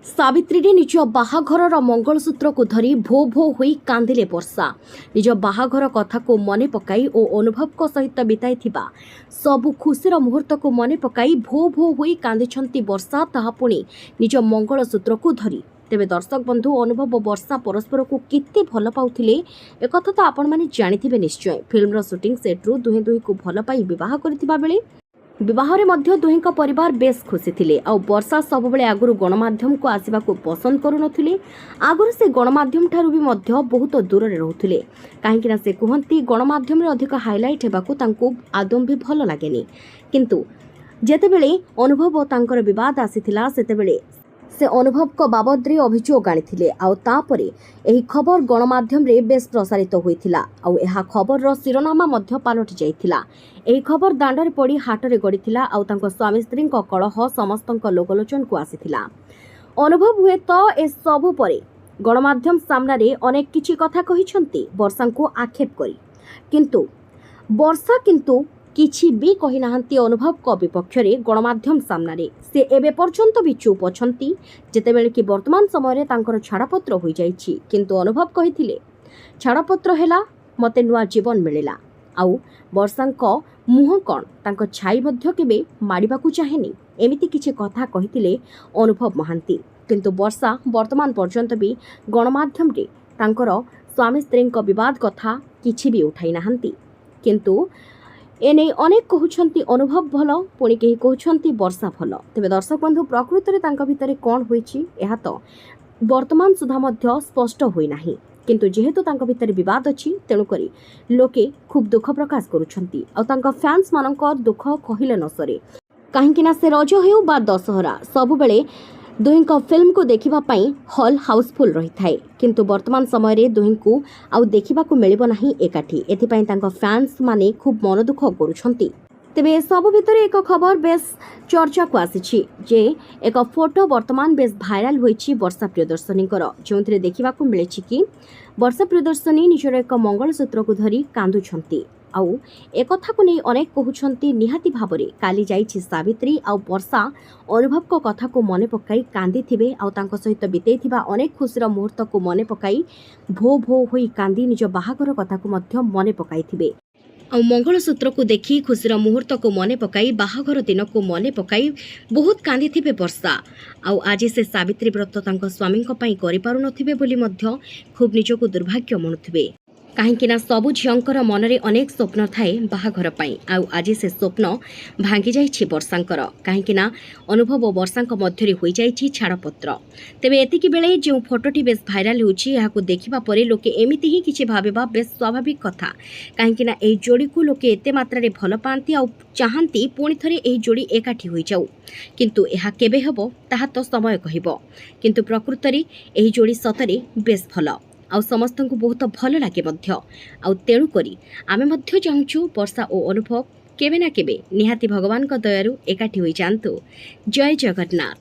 सावित्री निज बाहाघर मंगलसूत्र को धरी भो भो होई कांदिले वर्षा। निज बाहाघर कथा को मने पकाई और अनुभव को सहित बिताई सबु खुशीर मुहूर्त को मने पकाई भो भो होई कांदिछंती वर्षा, ताहा पुणी निज मंगलसूत्र को धरी। तेबे दर्शक बंधु, अनुभव और वर्षा परस्पर को केते भल पाउथिले एकथा तो आपण माने जानिथिबे निश्चय। फिल्मर शूटिंग सेट्रु दुहे दुहे को भल पाई विवाह करथिबा बेले विवाहरे मध्य दुहिंक परिवार बेस खुशी थिले। आ वर्षा सबबेले आगुरु गणमाध्यम को आसिबा को पसंद करू नथिले। आगुरु से गणमाध्यम ठारू भी मध्य बहुत दूर रे रहुथिले, काहेकि ना से कहंती गणमाध्यम रे अधिक हाइलाइट हेबाकू तांको आदम भी भल लागेनी। किंतु जेतेबेले अनुभव तांकर विवाद आसीथिला सेतेबेले से अनुभव को बाबद रे अभियोग आनिथिले। आउ तापरे एही खबर गणमाध्यम रे बेस प्रसारित होइथिला। आउ एहा खबर रो शिरोनामा मध्य पालटि जाइथिला। एही खबर दांडरे पड़ी हाटरे गड़िथिला। आउ तांको स्वामी स्त्री को कलह समस्तक लोकलोचन को आसीथिला। अनुभव हुए तो ए सबु परे गणमाध्यम सामने अनेक किछि कथा कहिछंती वर्षा को आक्षेप करी, किंतु वर्षा किछि भी कही नाहंती अनुभव को विपक्ष रे गणमाध्यम सामने। से एबे पर्यंत भी चुप अछंती, जेतेबेले कि वर्तमान समय रे तांकर छाड़पत्र होई जाइछि। किंतु अनुभव कहिथिले छाड़पत्र हेला मते नुआ जीवन मिलिला। आउ वर्षांको मुह कोन तांको छाई मध्य केबे माडिबाकू चाहेनी, एमिति किछि कथा कहिथिले अनुभव महांती। किंतु वर्षा वर्तमान पर्यंत भी गणमाध्यम रे तांकर स्वामी स्त्री को विवाद कथा किछि भी उठाई नाहंती। किंतु एने अनेक कहउछंती अनुभव भल, पुणी केही कहउछंती वर्षा भल। तेबे दर्शक बंधु, प्रकृत रे तांका भितरे कोन होईछि एहा तो वर्तमान सुधा मध्य स्पष्ट होई नाही। किंतु जेहेतु तांका भितरे विवाद अछि, तेणु करी लोके खूब दुख प्रकाश करूछंती। आ तांका फैंस मानकर दुख कहिले न सरे, काहेकि ना से रज हेउ बा दशहरा सब बेले दुहिंक फिल्म को देखिबा पई हॉल हाउसफुल रही थाए। किंतु वर्तमान समय रे दुहिंकु आउ देखिबा को मिलिबो नाही एकाठी। एथि पई तांका फैंस माने खूब मन दुख करूछंती। तेबे सब भितरे एक खबर बेस चर्चा को आसीछि जे एक फोटो वर्तमान बेस भाइराल होईछि वर्षा प्रियदर्शनीकर, जोंथरे देखिबा को मिलेछि कि वर्षा प्रियदर्शनी निजर एक मंगलसूत्र को धरी कांदुछंती। आउ एकथा को नहीं अनेक कहउछंती निहाती भाबरे काली जाइछि सावित्री आउ वर्षा अनुभव को कथा को मने पकाई कांदी थिबे। आउ तांको सहित बितेइथिबा अनेक खुशीर मुहूर्त को मने पकाई भो भो होई कांदी निज बाहागर कथा को मध्य मने पकाई थिबे। आउ मंगलसूत्र को देखी खुशीर मुहूर्त को मने पकाई बाहागर दिन को मने पकाई बहुत कांदी थिबे वर्षा। आउ आज से सावित्री व्रत तांको स्वामी को पई करि पारु नथिबे बोली मध्य खूब निजको दुर्भाग्य मनुथिबे, काहेकि ना सबु झियंकर मनरे अनेक स्वप्न थाए बाहाघर पाई। आउ आज से स्वप्न भांगी जाइछि वर्षांकर, काहेकि ना अनुभव और वर्षांक मध्यरे होई जाइछि छाड़पत्र। तेबे एतिकी बेले जो फोटोटी बेस भाइराल होउछि याकू देखिबा परे लोके एमिति ही किछि भाबिबा बेस स्वाभाविक कथा, काहेकि ना एही जोड़ी को लोके एते मात्रा रे भल पांती आउ चाहंती पुणी थरे एही जोड़ी एकाठी होई जाऊ। किंतु एहा केबे हबो ताहा तो समय कहिबो। किंतु प्रकृत रे एही जोड़ी सतरे बेस भल आउ समस्त को बहुत भल लगे मध्य। आउ तेणु करी आमे मध्य चाहूँ वर्षा और अनुभव केबे ना केबे निहाती भगवान का दयारु एकाठी होई जांतु। जय जगन्नाथ।